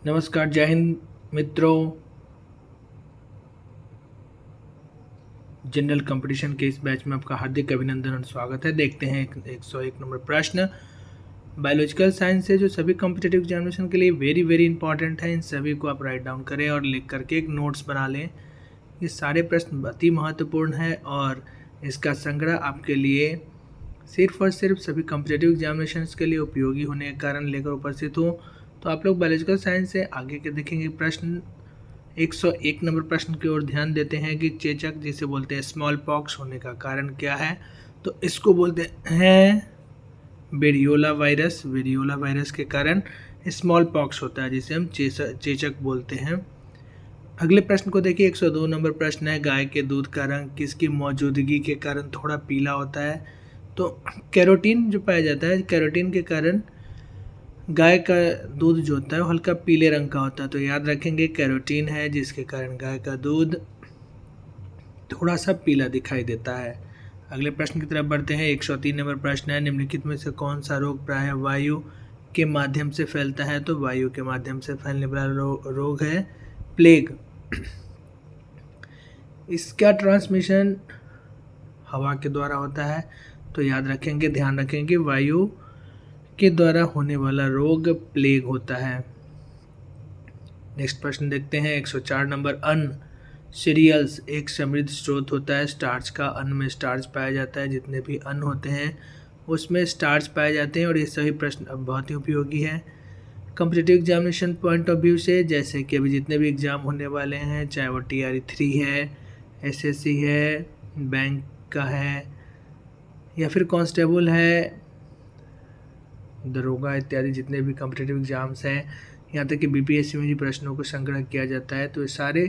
नमस्कार, जय हिंद मित्रों। जनरल कंपटीशन के इस बैच में आपका हार्दिक अभिनंदन और स्वागत है। देखते हैं 101 नंबर प्रश्न। बायोलॉजिकल साइंस से जो सभी कॉम्पिटिटिव एग्जामिनेशन के लिए वेरी वेरी इंपॉर्टेंट है, इन सभी को आप राइट डाउन करें और लिख करके एक नोट्स बना लें। ये सारे प्रश्न अति महत्वपूर्ण है और इसका संग्रह आपके लिए सिर्फ और सिर्फ सभी कॉम्पिटिटिव एग्जामिनेशन के लिए उपयोगी होने के कारण लेकर उपस्थित हूँ। तो आप लोग बायोलॉजिकल साइंस से आगे के देखेंगे प्रश्न 101 नंबर प्रश्न की ओर ध्यान देते हैं कि चेचक जिसे बोलते हैं स्मॉल पॉक्स होने का कारण क्या है। तो इसको बोलते हैं वेरियोला वायरस। वेरियोला वायरस के कारण स्मॉल पॉक्स होता है जिसे हम चेचक बोलते हैं। अगले प्रश्न को देखिए, 102 नंबर प्रश्न है, गाय के दूध का रंग किसकी मौजूदगी के कारण थोड़ा पीला होता है। तो कैरोटीन जो पाया जाता है, कैरोटीन के कारण गाय का दूध जो होता है वो हल्का पीले रंग का होता है। तो याद रखेंगे कैरोटीन है जिसके कारण गाय का दूध थोड़ा सा पीला दिखाई देता है। अगले प्रश्न की तरफ बढ़ते हैं। 103 नंबर प्रश्न है, निम्नलिखित में से कौन सा रोग प्रायः वायु के माध्यम से फैलता है। तो वायु के माध्यम से फैलने वाला रोग है प्लेग। इसका ट्रांसमिशन हवा के द्वारा होता है। तो याद रखेंगे, ध्यान रखेंगे, वायु के द्वारा होने वाला रोग प्लेग होता है। नेक्स्ट प्रश्न देखते हैं 104 नंबर। अन्न सीरियल्स एक समृद्ध स्रोत होता है स्टार्च का। अन्न में स्टार्च पाया जाता है, जितने भी अन्न होते हैं उसमें स्टार्च पाए जाते हैं और ये सभी प्रश्न अब बहुत ही उपयोगी हैं competitive examination point of view से। जैसे कि अभी जितने भी एग्ज़ाम होने वाले हैं, चाहे वो TRE 3 है, SSC है, बैंक का है या फिर कांस्टेबल है, दरोगा इत्यादि जितने भी कॉम्पिटिटिव एग्ज़ाम्स हैं, यहाँ तक कि BPSC में भी प्रश्नों को संग्रह किया जाता है। तो ये सारे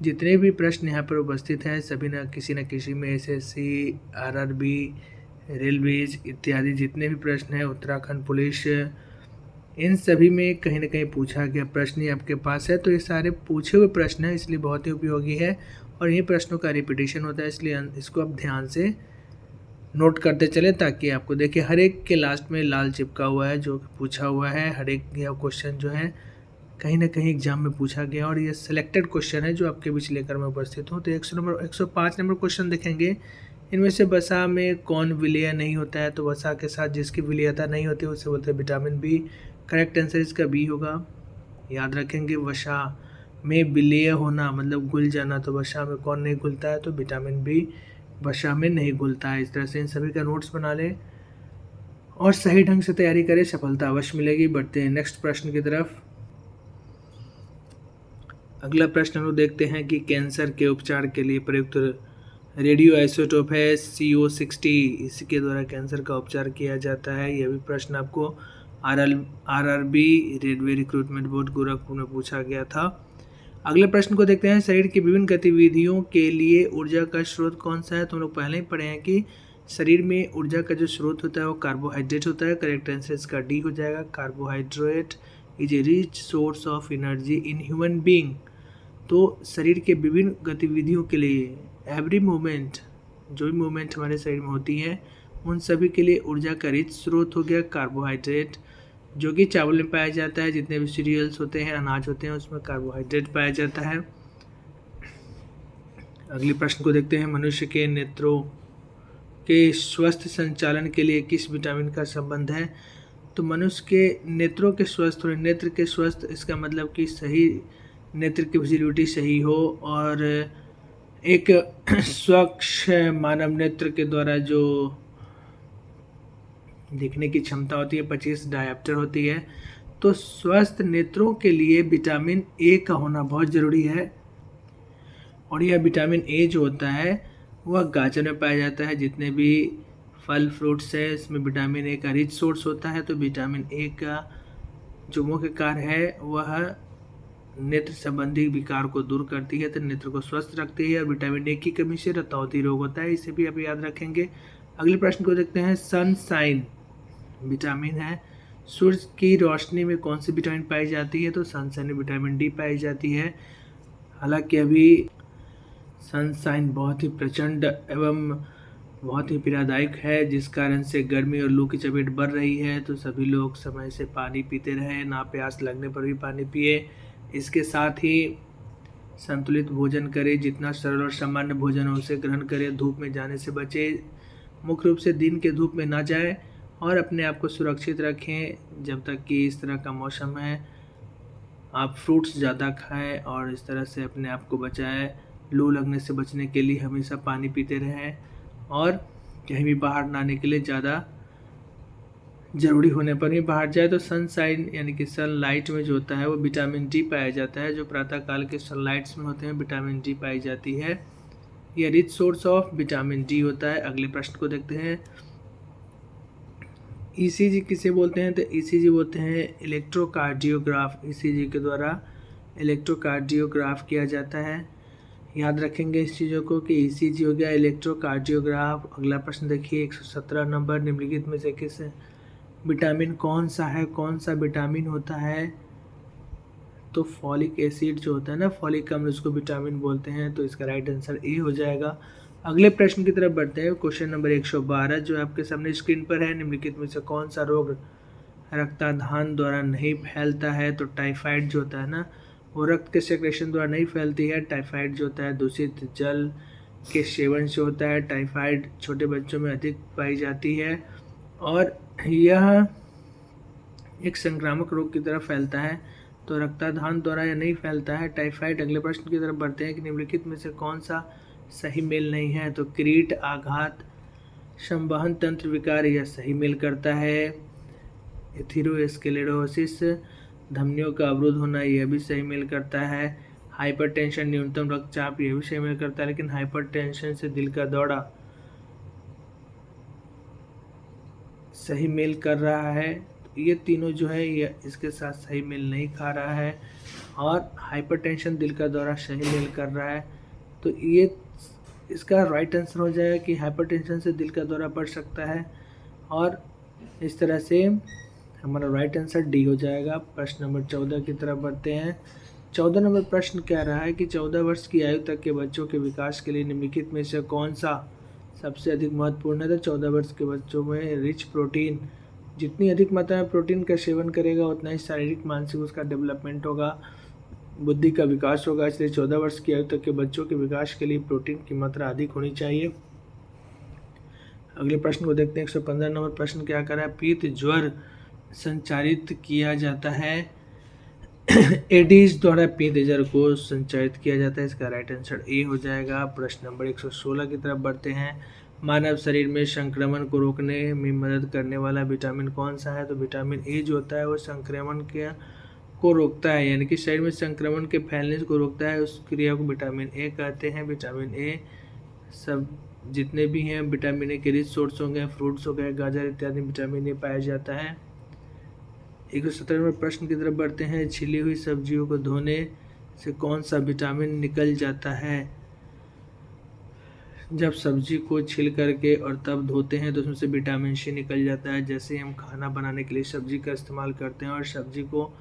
जितने भी प्रश्न यहाँ पर उपस्थित हैं सभी न किसी में SSC, RRB, रेलवेज इत्यादि जितने भी प्रश्न हैं, उत्तराखंड पुलिस, इन सभी में कहीं ना कहीं पूछा गया प्रश्न ही आपके पास है। तो ये सारे पूछे हुए प्रश्न हैं, इसलिए बहुत ही उपयोगी है और ये प्रश्नों का रिपीटिशन होता है, इसलिए इसको आप ध्यान से नोट करते चले ताकि आपको देखिए हर एक के लास्ट में लाल चिपका हुआ है जो पूछा हुआ है। हर एक यह क्वेश्चन जो है कहीं ना कहीं एग्जाम में पूछा गया और ये सिलेक्टेड क्वेश्चन है जो आपके बीच लेकर मैं उपस्थित हूँ। तो 105 नंबर क्वेश्चन देखेंगे। इनमें से वसा में कौन विलेय नहीं होता है। तो वसा के साथ जिसकी विलेयता नहीं होती उसे बोलते हैं विटामिन बी। करेक्ट आंसर इसका बी होगा। याद रखेंगे, वसा में विलेय होना मतलब घुल जाना। तो वसा में कौन नहीं घुलता है, तो विटामिन बी वसा में नहीं घुलता है। इस तरह से इन सभी का नोट्स बना लें और सही ढंग से तैयारी करें, सफलता अवश्य मिलेगी। बढ़ते हैं नेक्स्ट प्रश्न की तरफ। अगला प्रश्न हम लोग देखते हैं कि कैंसर के उपचार के लिए प्रयुक्त रेडियो आइसोटोप है CO60, इसके द्वारा कैंसर का उपचार किया जाता है। यह भी प्रश्न आपको RRB railway recruitment board Gorakhpur में पूछा गया था। अगले प्रश्न को देखते हैं, शरीर की विभिन्न गतिविधियों के लिए ऊर्जा का स्रोत कौन सा है। तो हम लोग पहले ही पढ़े हैं कि शरीर में ऊर्जा का जो स्रोत होता है वो कार्बोहाइड्रेट होता है। करेक्ट आंसर इसका डी हो जाएगा। Carbohydrate is a rich source of energy in human being. तो शरीर के विभिन्न गतिविधियों के लिए एवरी मोमेंट, जो भी मोमेंट हमारे शरीर में होती है उन सभी के लिए ऊर्जा का रिच स्रोत हो गया कार्बोहाइड्रेट, जो कि चावल में पाया जाता है। जितने भी सीरियल्स होते हैं, अनाज होते हैं, उसमें कार्बोहाइड्रेट पाया जाता है। अगले प्रश्न को देखते हैं, मनुष्य के नेत्रों के स्वस्थ संचालन के लिए किस विटामिन का संबंध है। तो मनुष्य के नेत्रों के स्वस्थ और नेत्र के स्वस्थ, इसका मतलब कि सही नेत्र की विजिबिलिटी सही हो और एक स्वच्छ मानव नेत्र के द्वारा जो देखने की क्षमता होती है 25 डायप्टर होती है। तो स्वस्थ नेत्रों के लिए विटामिन ए का होना बहुत ज़रूरी है और यह विटामिन ए जो होता है वह गाजर में पाया जाता है। जितने भी फल फ्रूट्स है इसमें विटामिन ए का रिच सोर्स होता है। तो विटामिन ए का जो मुख्य कार्य है वह नेत्र संबंधी विकार को दूर करती है, तो नेत्र को स्वस्थ रखती है और विटामिन ए की कमी से रतौंधी रोग होता है, इसे भी आप याद रखेंगे। अगले प्रश्न को देखते हैं, सनशाइन विटामिन है, सूरज की रोशनी में कौन सी विटामिन पाई जाती है। तो सनशाइन में विटामिन डी पाई जाती है। हालांकि अभी सनशाइन बहुत ही प्रचंड एवं बहुत ही पीड़ादायक है, जिस कारण से गर्मी और लू की चपेट बढ़ रही है। तो सभी लोग समय से पानी पीते रहें, ना प्यास लगने पर भी पानी पिए। इसके साथ ही संतुलित भोजन करें, जितना सरल और सामान्य भोजन हो उसे ग्रहण करें। धूप में जाने से बचें, मुख्य रूप से दिन के धूप में ना जाएं और अपने आप को सुरक्षित रखें जब तक कि इस तरह का मौसम है। आप फ्रूट्स ज़्यादा खाएं और इस तरह से अपने आप को बचाएं। लू लगने से बचने के लिए हमेशा पानी पीते रहें और कहीं भी बाहर नहाने के लिए ज़्यादा ज़रूरी होने पर भी बाहर जाए तो सनशाइन यानी कि सनलाइट में जो होता है वो विटामिन डी पाया जाता है। जो प्रातःकाल के सनलाइट्स में होते हैं विटामिन डी पाई जाती है। यह rich source of vitamin D होता है। अगले प्रश्न को देखते हैं। ईसीजी किसे बोलते हैं? तो ईसीजी बोलते हैं इलेक्ट्रोकार्डियोग्राफ। ईसीजी के द्वारा इलेक्ट्रोकार्डियोग्राफ किया जाता है। याद रखेंगे इस चीज़ों को कि ईसीजी हो गया, इलेक्ट्रोकार्डियोग्राफ। अगला प्रश्न देखिए 117 नंबर, निम्नलिखित में से किस विटामिन कौन सा है? कौन सा विटामिन होता है? तो फॉलिक एसिड जो होता है ना, फॉलिक अम्ल, उसको विटामिन बोलते हैं। तो इसका राइट आंसर ए हो जाएगा। अगले प्रश्न की तरफ बढ़ते हैं। क्वेश्चन नंबर 112 जो आपके सामने स्क्रीन पर है, निम्नलिखित में से कौन सा रोग रक्ताधान द्वारा नहीं फैलता है? तो टाइफाइड जो होता है ना, वो रक्त के सेक्रेशन द्वारा नहीं फैलती है। टाइफाइड जो होता है दूषित जल के सेवन से होता है। टाइफाइड छोटे बच्चों में अधिक पाई जाती है और यह एक संक्रामक रोग की तरह फैलता है। तो रक्ताधान द्वारा यह नहीं फैलता है टाइफाइड। अगले प्रश्न की तरफ बढ़ते हैं कि निम्नलिखित में से कौन सा सही मेल नहीं है? तो किरीट आघात संवहन तंत्र विकार यह सही मेल करता है। एथेरोस्क्लेरोसिस धमनियों का अवरुद्ध होना यह भी सही मेल करता है। हाइपरटेंशन न्यूनतम रक्तचाप यह भी सही मेल करता है, लेकिन हाइपरटेंशन से दिल का दौरा सही मेल कर रहा है। ये तीनों जो है ये इसके साथ सही मेल नहीं खा रहा है और हाइपरटेंशन दिल का दौरा सही मेल कर रहा है। तो ये इसका राइट आंसर हो जाएगा कि हाइपरटेंशन से दिल का दौरा पड़ सकता है और इस तरह से हमारा राइट आंसर डी हो जाएगा। प्रश्न नंबर 14 की तरफ बढ़ते हैं। 14 नंबर प्रश्न कह रहा है कि 14 वर्ष की आयु तक के बच्चों के विकास के लिए निम्नलिखित में से कौन सा सबसे अधिक महत्वपूर्ण है? तो 14 वर्ष के बच्चों में रिच प्रोटीन, जितनी अधिक मात्रा में प्रोटीन का सेवन करेगा उतना ही शारीरिक मानसिक उसका डेवलपमेंट होगा, बुद्धि का विकास होगा। इसलिए 14 वर्ष की आयु तक के बच्चों के विकास के लिए प्रोटीन की मात्रा अधिक होनी चाहिए। अगले प्रश्न को देखते हैं। 115 नंबर प्रश्न क्या कर रहा है? पीत ज्वर संचारित किया जाता है। एडीज द्वारा पीत ज्वर को संचारित किया जाता है। इसका राइट आंसर ए हो जाएगा। प्रश्न नंबर 116 की तरफ बढ़ते हैं। मानव शरीर में संक्रमण को रोकने में मदद करने वाला विटामिन कौन सा है? तो विटामिन ए जो होता है वो संक्रमण को रोकता है, यानी कि शरीर में संक्रमण के फैलने को रोकता है। उस क्रिया को विटामिन ए कहते हैं। विटामिन ए सब जितने भी हैं विटामिन ए के रिच सोर्स हो गए, फ्रूट्स हो गए, गाजर इत्यादि विटामिन ए पाया जाता है। 117वें प्रश्न की तरफ बढ़ते हैं। छिली हुई सब्जियों को धोने से कौन सा विटामिन निकल जाता है? जब सब्जी को छिल करके और तब धोते हैं तो उसमें से विटामिन सी निकल जाता है। जैसे हम खाना बनाने के लिए सब्जी का इस्तेमाल करते हैं और सब्जी को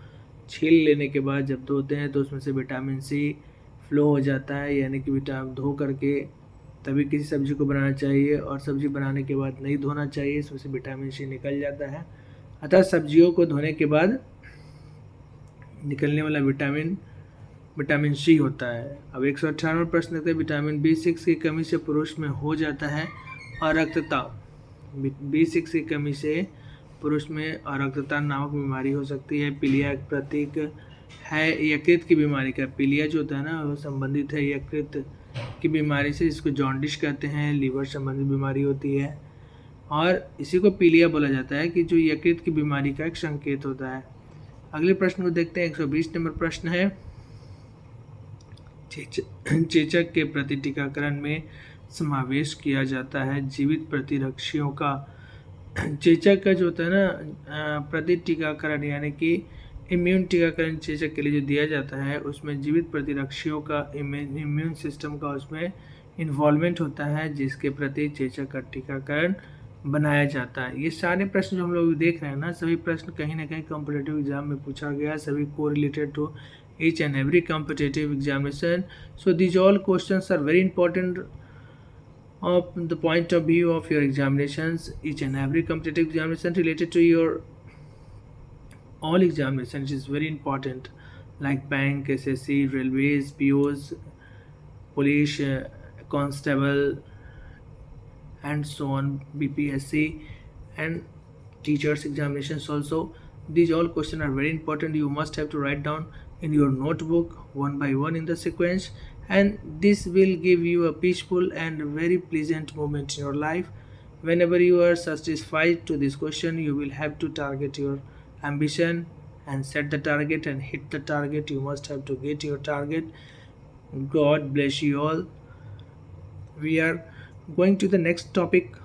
छील लेने के बाद जब धोते हैं तो उसमें से विटामिन सी फ्लो हो जाता है, यानी कि विटामिन धो करके तभी किसी सब्जी को बनाना चाहिए और सब्जी बनाने के बाद नहीं धोना चाहिए, इसमें से विटामिन सी निकल जाता है। अतः सब्जियों को धोने के बाद निकलने वाला विटामिन सी होता है। अब 118वां प्रश्न देखते हैं। विटामिन B6 की कमी से पुरुष में हो जाता है अरक्तता। B6 की कमी से पुरुष में अरक्तता नामक बीमारी हो सकती है। पीलिया एक प्रतीक है यकृत की बीमारी का। पीलिया जो होता है ना वो संबंधित है यकृत की बीमारी से, जिसको जॉन्डिस कहते हैं। लीवर संबंधित बीमारी होती है और इसी को पीलिया बोला जाता है कि जो यकृत की बीमारी का एक संकेत होता है। अगले प्रश्न को देखते हैं। 120 नंबर प्रश्न है। चेचक के प्रति टीकाकरण में समावेश किया जाता है जीवित प्रतिरक्षियों का। चेचक का जो होता है ना प्रति टीकाकरण यानी कि इम्यून टीकाकरण चेचक के लिए जो दिया जाता है उसमें जीवित प्रतिरक्षियों का इम्यून सिस्टम का उसमें इन्वॉल्वमेंट होता है, जिसके प्रति चेचक का टीकाकरण बनाया जाता है। ये सारे प्रश्न जो हम लोग देख रहे हैं ना, सभी प्रश्न कहीं ना कहीं कॉम्पिटिटिव एग्जाम में पूछा गया, सभी को related to each and every competitive examination. So these all questions are very important of the point of view of your examinations, each and every competitive examination related to your all examinations is very important, like bank, SSC, railways, POs, police, constable, and so on, BPSC, and teachers examinations also. These all questions are very important. You must have to write down in your notebook one by one in the sequence, and this will give you a peaceful and very pleasant moment in your life. Whenever you are satisfied to this question, you will have to target your ambition and set the target and hit the target. You must have to get your target. God bless you all. We are going to the next topic.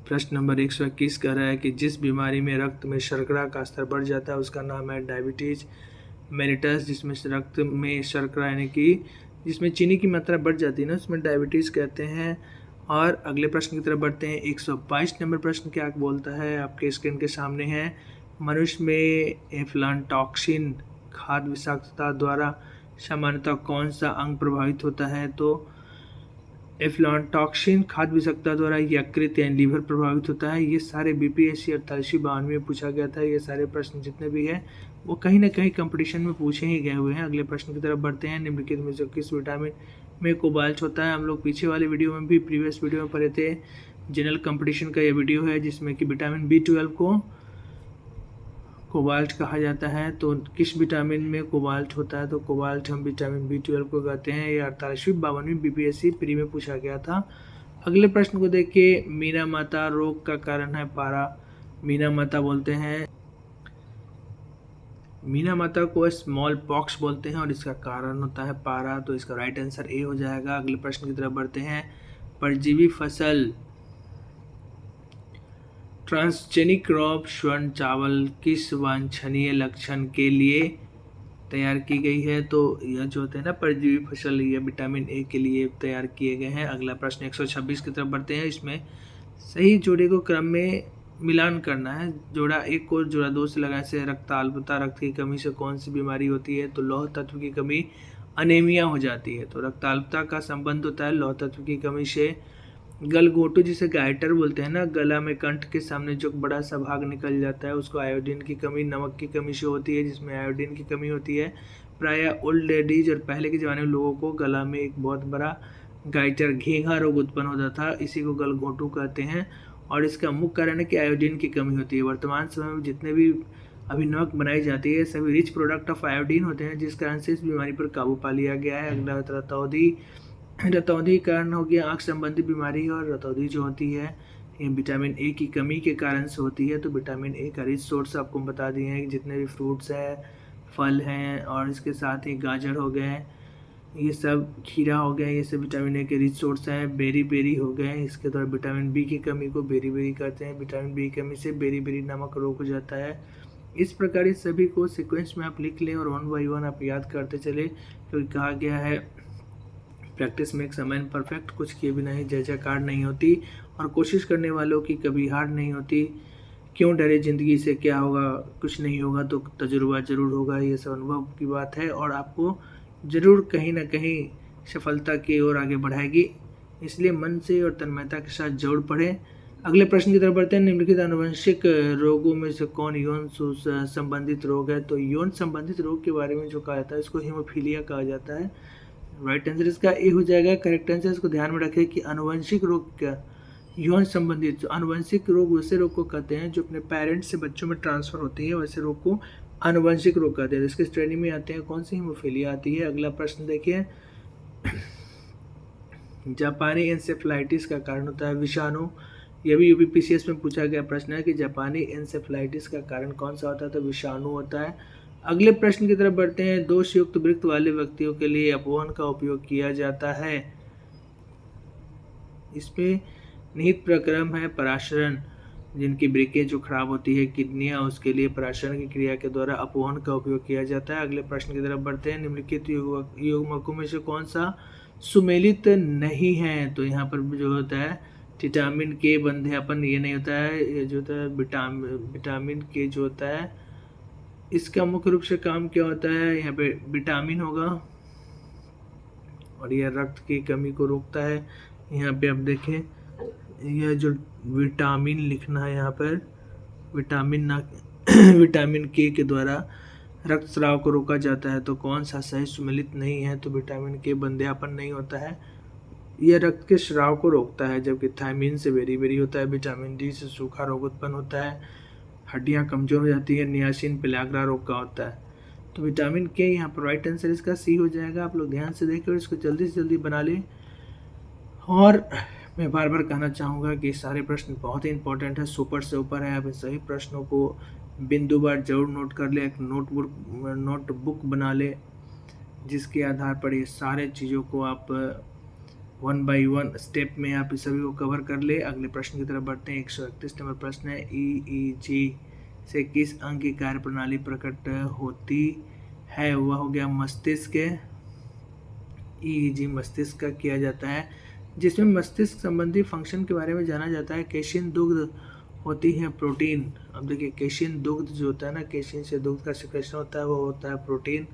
प्रश्न number 121 कह रहा है कि जिस बीमारी में रक्त में शर्करा का स्तर बढ़ जाता है उसका नाम है डायबिटीज मेलिटस, जिसमें रक्त में शर्करा यानी कि जिसमें चीनी की मात्रा बढ़ जाती है ना, उसमें डायबिटीज़ कहते हैं। और अगले प्रश्न की तरफ बढ़ते हैं। 122 नंबर प्रश्न क्या बोलता है, आपके स्क्रीन के सामने है। मनुष्य में एफ्लांटॉक्सिन खाद्य विषाक्तता द्वारा सामान्यतः कौन सा अंग प्रभावित होता है? तो एफ्लांटॉक्सिन खाद्य विषाक्तता द्वारा यकृत यानी लीवर प्रभावित होता है। ये सारे BPSC 4892 में पूछा गया था। ये सारे प्रश्न जितने भी हैं वो कहीं ना कहीं कंपटीशन में पूछे ही गए हुए हैं। अगले प्रश्न की तरफ बढ़ते हैं। निम्नलिखित में से किस विटामिन में कोबाल्ट होता है? हम लोग पीछे वाले वीडियो में भी, प्रीवियस वीडियो में पढ़े थे। जनरल कंपटीशन का ये वीडियो है जिसमें कि विटामिन B12 को कोबाल्ट कहा जाता है। तो किस विटामिन में कोबाल्ट होता है? तो कोबाल्ट हम विटामिन B12 को कहते हैं। ये 48वीं-52वीं BPSC प्री में पूछा गया था। अगले प्रश्न को देखिए। मीना माता रोग का कारण है पारा। मीना माता बोलते हैं, मीना माता को स्मॉल पॉक्स बोलते हैं और इसका कारण होता है पारा। तो इसका राइट आंसर ए हो जाएगा। अगले प्रश्न की तरफ बढ़ते हैं। परजीवी फसल ट्रांसजेनिक क्रॉप स्वर्ण चावल किस वांछनीय लक्षण के लिए तैयार की गई है? तो यह जो होते हैं ना परजीवी फसल, ये विटामिन ए के लिए तैयार किए गए हैं। अगला प्रश्न 126 की तरफ बढ़ते हैं। इसमें सही जोड़े को क्रम में मिलान करना है। जोड़ा 1 को जोड़ा 2 से लगाने से रक्ताल्पता, रक्त की कमी से कौन सी बीमारी होती है? तो लौह तत्व की कमी, अनेमिया हो जाती है। तो रक्ताल्पता का संबंध होता है लौह तत्व की कमी से। गलघोटू जिसे गाइटर बोलते हैं ना, गला में कंठ के सामने जो बड़ा सा भाग निकल जाता है उसको आयोडीन की कमी, नमक की कमी से होती है, जिसमें आयोडीन की कमी होती है। प्रायः ओल्ड लेडीज और पहले के ज़माने में लोगों को गला में एक बहुत बड़ा गाइटर, घेंघा रोग उत्पन्न होता था, इसी को गलघोटू कहते हैं। और इसका मुख्य कारण है कि आयोडीन की कमी होती है। वर्तमान समय में जितने भी अभी नमक बनाई जाती है सभी रिच प्रोडक्ट ऑफ आयोडीन होते हैं, जिस कारण से इस बीमारी पर काबू पा लिया गया है। अगला रतौंधी, रतौंधी कारण हो गया आँख संबंधी बीमारी। और रतौंधी जो होती है ये विटामिन ए की कमी के कारण से होती है। तो विटामिन ए का रिच सोर्स आपको बता दिए हैं कि जितने भी फ्रूट्स हैं, फल हैं, और इसके साथ ही गाजर हो गए, ये सब खीरा हो गया, ये सब विटामिन ए के रिच सोर्स हैं। बेरी हो गए, इसके द्वारा विटामिन बी की कमी को बेरी कहते हैं। विटामिन बी की कमी से बेरी नमक रोग हो जाता है। इस प्रकार इस सभी को सीक्वेंस में आप लिख लें और 1 बाय 1 आप याद करते चले, क्योंकि कहा गया है practice makes a man perfect. कुछ किए बिना ही जय जयकार नहीं होती, और कोशिश करने वालों की कभी हार नहीं होती। क्यों डरे ज़िंदगी से, क्या होगा, कुछ नहीं होगा तो तजुर्बा ज़रूर होगा। ये सब अनुभव की बात है और आपको ज़रूर कहीं ना कहीं सफलता की ओर आगे बढ़ाएगी। इसलिए मन से और तन्मयता के साथ जोड़ पढ़ें। अगले प्रश्न की तरफ बढ़ते हैं। निम्नलिखित आनुवंशिक रोगों में से कौन यौन संबंधित रोग है? तो यौन संबंधित रोग के बारे में जो कहा जाता है इसको हीमोफीलिया कहा जाता है। राइट आंसर इसका ए हो जाएगा। करेक्ट आंसर इसको ध्यान में रखें कि आनुवंशिक रोग क्या, यौन संबंधित आनुवंशिक रोग वैसे रोग को कहते हैं जो अपने पेरेंट्स से बच्चों में ट्रांसफर होती है, वैसे रोग को आनुवंशिक रोग कहते हैं। इसके श्रेणी में आते हैं कौन सी? हीमोफीलिया आती है। अगला प्रश्न देखिए। जापानी एंसेफ्लाइटिस का कारण होता है विषाणु। यह भी UPPCS में पूछा गया प्रश्न है कि जापानी एंसेफ्लाइटिस का कारण कौन सा होता है? तो विषाणु होता है। अगले प्रश्न की तरफ बढ़ते हैं। दोषयुक्त वृक्क वाले व्यक्तियों के लिए अपवहन का उपयोग किया जाता है। इसमें निहित प्रक्रम है पराशरण। जिनकी वृक्कें जो खराब होती है, किडनियां, उसके लिए पराशरण की क्रिया के द्वारा अपवहन का उपयोग किया जाता है। अगले प्रश्न की तरफ बढ़ते हैं। निम्नलिखित युग्मकों में से कौन सा सुमेलित नहीं है? तो यहाँ पर जो होता है विटामिन के बंध्यापन, ये नहीं होता है। ये जो होता है विटामिन के जो होता है इसका मुख्य रूप से काम क्या होता है? यहाँ पे विटामिन होगा और यह रक्त की कमी को रोकता है। यहाँ पे आप देखें, यह जो विटामिन लिखना है यहाँ पर, विटामिन ना विटामिन के द्वारा रक्तस्राव को रोका जाता है। तो कौन सा सही सुमेलित नहीं है? तो विटामिन के बंध्यापन नहीं होता है, यह रक्त के स्राव को रोकता है। जबकि थायमिन से बेरी होता है। विटामिन डी से सूखा रोग उत्पन्न होता है, हड्डियां कमजोर हो जाती है। नियासिन पेलाग्रा रोग का होता है। तो विटामिन के यहाँ पर राइट आंसर इसका सी हो जाएगा। आप लोग ध्यान से देखें और इसको जल्दी से जल्दी बना लें। और मैं बार बार कहना चाहूँगा कि सारे प्रश्न बहुत ही इंपॉर्टेंट है, सुपर से ऊपर है। आप इन सभी प्रश्नों को बिंदुवार जरूर नोट कर ले, एक नोटबुक बना ले, जिसके आधार पर ये सारे चीज़ों को आप 1 बाय 1 स्टेप में आप इस सभी को कवर कर ले। अगले प्रश्न की तरफ बढ़ते हैं। 131 नंबर प्रश्न है, EEG से किस अंग की कार्य प्रणाली प्रकट होती है? वह हो गया मस्तिष्क। EEG मस्तिष्क का किया जाता है, जिसमें मस्तिष्क संबंधी फंक्शन के बारे में जाना जाता है। केशिन दुग्ध होती है प्रोटीन। अब देखिए, केशिन दुग्ध जो होता है ना, केशिन से दुग्ध का सिक्रेशन होता है, वो होता है प्रोटीन।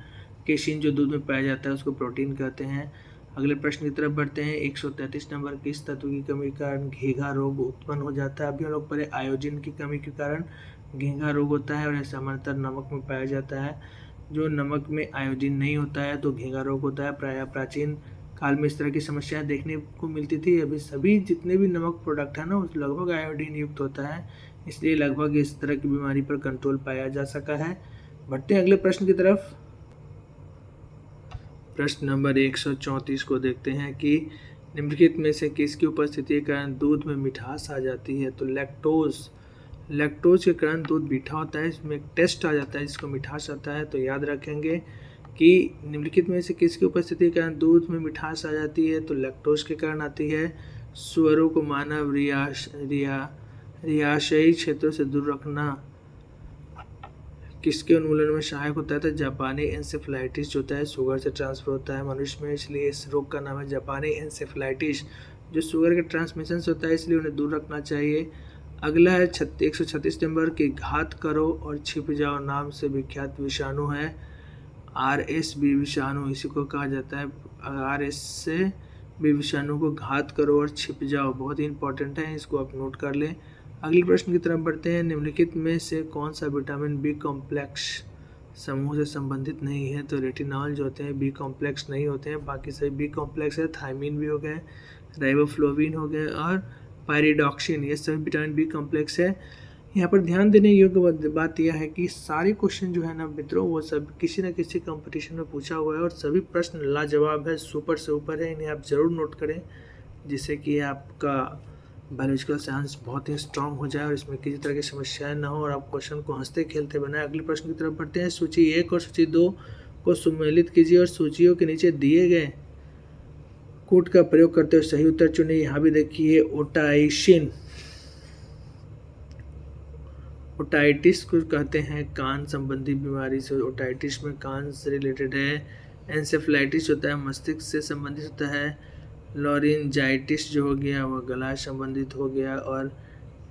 केशिन जो दूध में पाया जाता है उसको प्रोटीन कहते हैं। अगले प्रश्न की तरफ बढ़ते हैं। 133 नंबर, किस तत्व की कमी के कारण घेंघा रोग उत्पन्न हो जाता है? अभी हम लोग पढ़े आयोडीन की कमी के कारण घेंघा रोग होता है, और यह सामान्यतः नमक में पाया जाता है। जो नमक में आयोडीन नहीं होता है तो घेंघा रोग होता है। प्राचीन काल में इस तरह की समस्याएं देखने को मिलती थी। अभी सभी जितने भी नमक प्रोडक्ट है ना, उस लगभग आयोडीन युक्त होता है, इसलिए लगभग इस तरह की बीमारी पर कंट्रोल पाया जा सका है। बढ़ते हैं अगले प्रश्न की तरफ। प्रश्न नंबर 134 को देखते हैं कि निम्नलिखित में से किसकी उपस्थिति के कारण दूध में मिठास आ जाती है? तो लैक्टोज के कारण दूध मीठा होता है। इसमें एक टेस्ट आ जाता है जिसको मिठास आता है। तो याद रखेंगे कि निम्नलिखित में से किसकी उपस्थिति के कारण दूध में मिठास आ जाती है? तो लैक्टोज के कारण आती है। सुअरों को मानव रिहायशी क्षेत्रों से दूर रखना किसके उन्मूलन में सहायक होता है? तो जापानी एंसेफेलाइटिस जो होता है शुगर से ट्रांसफर होता है मनुष्य में, इसलिए इस रोग का नाम है जापानी एंसेफेलाइटिस। जो शुगर के ट्रांसमिशन से होता है, इसलिए उन्हें दूर रखना चाहिए। अगला है 136 नंबर की घात करो और छिप जाओ नाम से विख्यात विषाणु है RSV विषाणु, इसी को कहा जाता है। RSV विषाणु को घात करो और छिप जाओ बहुत ही इंपॉर्टेंट है, इसको आप नोट कर लें। अगले प्रश्न की तरफ बढ़ते हैं। निम्नलिखित में से कौन सा विटामिन बी कॉम्प्लेक्स समूह से संबंधित नहीं है? तो रेटिनॉल जो होते हैं बी कॉम्प्लेक्स नहीं होते हैं, बाकी सभी बी कॉम्प्लेक्स है। थायमिन भी हो गए, राइबोफ्लोविन हो गए और पायरिडॉक्सिन, ये सभी विटामिन बी कॉम्प्लेक्स है। यहाँ पर ध्यान देने योग्य बात यह है कि सारे क्वेश्चन जो है ना मित्रों, वो सब किसी न किसी कंपटीशन में पूछा हुआ है और सभी प्रश्न लाजवाब है, सुपर से ऊपर है। इन्हें आप ज़रूर नोट करें, जिससे कि आपका बायोलॉजिकल साइंस बहुत ही स्ट्रांग हो जाए और इसमें किसी तरह की समस्याएं ना हो और आप क्वेश्चन को हंसते खेलते बनाए। अगले प्रश्न की तरफ बढ़ते हैं। सूची 1 और सूची 2 को सम्मिलित कीजिए और सूचियों के नीचे दिए गए कोड का प्रयोग करते हुए सही उत्तर चुनिए। यहाँ भी देखिए, ओटाइटिस को कहते हैं कान संबंधी बीमारी से, ओटाइटिस में कान से रिलेटेड है। एंसेफेलाइटिस होता है मस्तिष्क से संबंधित होता है। लॉरिंजाइटिस जो हो गया वह गला संबंधित हो गया, और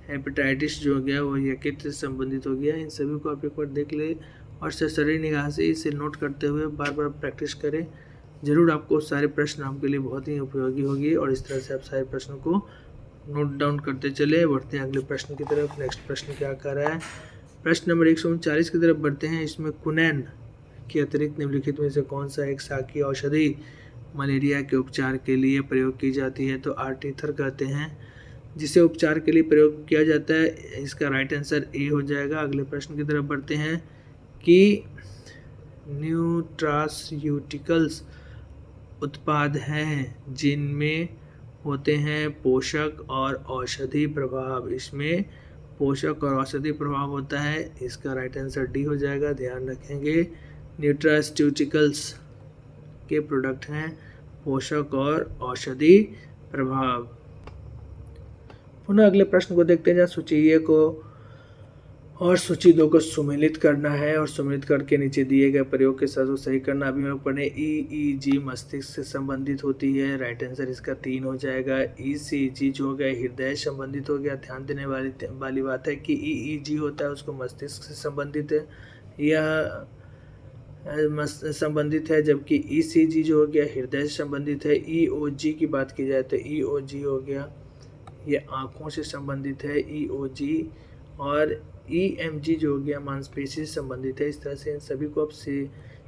हेपेटाइटिस जो हो गया वो यकृत से संबंधित हो गया। इन सभी को आप एक बार देख ले और सरसरी निगाह से इसे नोट करते हुए बार बार प्रैक्टिस करें। ज़रूर आपको सारे प्रश्न आपके लिए बहुत ही उपयोगी होगी और इस तरह से आप सारे प्रश्नों को नोट डाउन करते चले। बढ़ते हैं अगले प्रश्न की तरफ। नेक्स्ट प्रश्न क्या कर रहा है? प्रश्न नंबर 139 की तरफ बढ़ते हैं। इसमें कुनैन के अतिरिक्त निम्नलिखित में से कौन सा एक शाकीय औषधि मलेरिया के उपचार के लिए प्रयोग की जाती है? तो आर्टीथर कहते हैं जिसे उपचार के लिए प्रयोग किया जाता है। इसका राइट आंसर ए हो जाएगा। अगले प्रश्न की तरफ बढ़ते हैं कि न्यूट्रास्यूटिकल्स उत्पाद हैं जिनमें होते हैं पोषक और औषधि प्रभाव। इसमें पोषक और औषधि प्रभाव होता है, इसका राइट आंसर डी हो जाएगा। ध्यान रखेंगे, न्यूट्रास्यूटिकल्स के प्रोडक्ट हैं पोषक और औषधि प्रभाव। पुनः अगले प्रश्न को देखते हैं, जहाँ सूची 1 को और सूची 2 को सुमेलित करना है और सुमेलित करके नीचे दिए गए प्रयोग के साथ सही करना। अभी हम लोग पढ़े EEG मस्तिष्क से संबंधित होती है, राइट आंसर इसका 3 हो जाएगा। ECG जो हो गया हृदय संबंधित हो गया। ध्यान देने वाली बात है कि EEG होता है उसको मस्तिष्क से संबंधित है। यह संबंधित है, जबकि ईसीजी जो हो गया हृदय से संबंधित है। ईओजी की बात की जाए तो ईओजी हो गया, ये आँखों से संबंधित है ईओजी। और ईएमजी जो हो गया मांसपेशी से संबंधित है। इस तरह से इन सभी को आप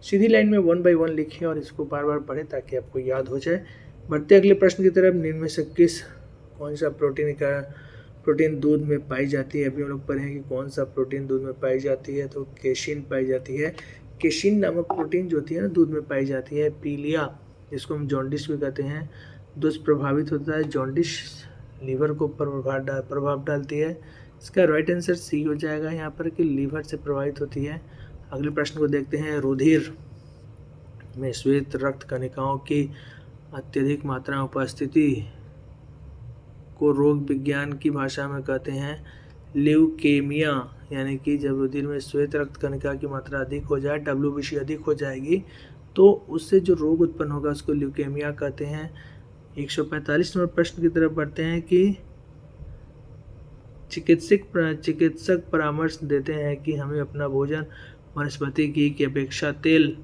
सीधी लाइन में 1 बाय 1 लिखें और इसको बार बार पढ़ें ताकि आपको याद हो जाए। बढ़ते अगले प्रश्न की तरफ। निम्न में से कौन सा प्रोटीन दूध में पाई जाती है। अभी हम लोग पढ़ें कि कौन सा प्रोटीन दूध में पाई जाती है, तो केशिन पाई जाती है। केशिन नामक प्रोटीन जो होती है ना दूध में पाई जाती है। पीलिया, जिसको हम जॉन्डिस भी कहते हैं, दुष्प्रभावित होता है। जॉन्डिस लीवर को प्रभाव डालती है। इसका राइट आंसर सी हो जाएगा यहाँ पर कि लीवर से प्रभावित होती है। अगले प्रश्न को देखते हैं। रुधिर में श्वेत रक्त कणिकाओं की अत्यधिक मात्रा में उपस्थिति को रोग विज्ञान की भाषा में कहते हैं ल्यूकेमिया। यानी कि जब रुधिर में श्वेत रक्त कणिका की मात्रा अधिक हो जाए, WBC अधिक हो जाएगी, तो उससे जो रोग उत्पन्न होगा उसको ल्यूकेमिया कहते हैं। 145 नंबर प्रश्न की तरफ बढ़ते हैं कि चिकित्सक परामर्श देते हैं कि हमें अपना भोजन वनस्पति घी की अपेक्षा तेल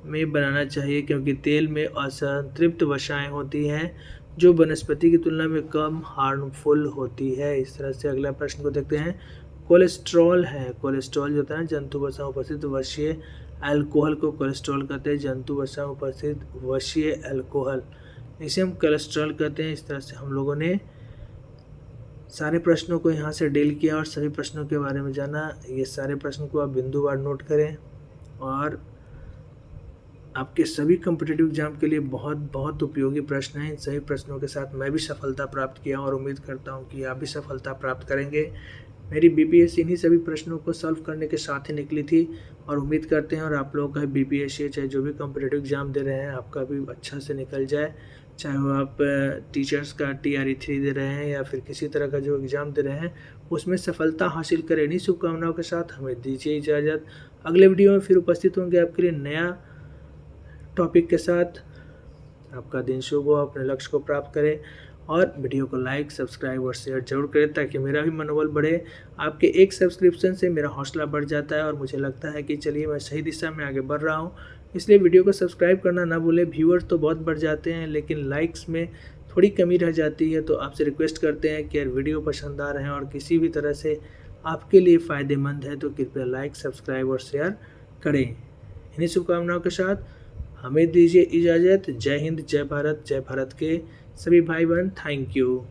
में बनाना चाहिए, क्योंकि तेल में असंतृप्त वसाएं होती हैं जो वनस्पति की तुलना में कम हार्मफुल होती है। इस तरह से अगला प्रश्न को देखते हैं। कोलेस्ट्रॉल है, कोलेस्ट्रॉल जो होता है जंतु वसा में उपस्थित वशीय अल्कोहल को कोलेस्ट्रॉल कहते हैं। जंतु वसा में उपस्थित वशीय अल्कोहल, इसे हम कोलेस्ट्रॉल कहते हैं। इस तरह से हम लोगों ने सारे प्रश्नों को यहाँ से डील किया और सभी प्रश्नों के बारे में जाना। ये सारे प्रश्न को आप बिंदुवार नोट करें और आपके सभी कॉम्पिटिटिव एग्जाम के लिए बहुत बहुत उपयोगी प्रश्न हैं। इन सभी प्रश्नों के साथ मैं भी सफलता प्राप्त किया और उम्मीद करता हूं कि आप भी सफलता प्राप्त करेंगे। मेरी बीपीएससी इन्हीं सभी प्रश्नों को सॉल्व करने के साथ ही निकली थी और उम्मीद करते हैं और आप लोगों का बीपीएससी चाहे जो भी कॉम्पिटिटिव एग्जाम दे रहे हैं आपका भी अच्छा से निकल जाए। चाहे वो आप टीचर्स का TRE 3 दे रहे हैं या फिर किसी तरह का जो एग्ज़ाम दे रहे हैं उसमें सफलता हासिल करें। इन्हीं शुभकामनाओं के साथ हमें दीजिए इजाज़त। अगले वीडियो में फिर उपस्थित होंगे आपके लिए नया टॉपिक के साथ। आपका दिन शुभ हो, अपने लक्ष्य को प्राप्त करें और वीडियो को लाइक, सब्सक्राइब और शेयर जरूर करें ताकि मेरा भी मनोबल बढ़े। आपके एक सब्सक्रिप्शन से मेरा हौसला बढ़ जाता है और मुझे लगता है कि चलिए मैं सही दिशा में आगे बढ़ रहा हूँ। इसलिए वीडियो को सब्सक्राइब करना ना भूलें। व्यूअर्स तो बहुत बढ़ जाते हैं लेकिन लाइक्स में थोड़ी कमी रह जाती है, तो आपसे रिक्वेस्ट करते हैं कि अगर वीडियो पसंद आ रहे हैं और किसी भी तरह से आपके लिए फ़ायदेमंद है तो कृपया लाइक, सब्सक्राइब और शेयर करें। इन्हीं शुभकामनाओं के साथ हमें दीजिए इजाज़त। जय हिंद, जय भारत के सभी भाई बहन। Thank you.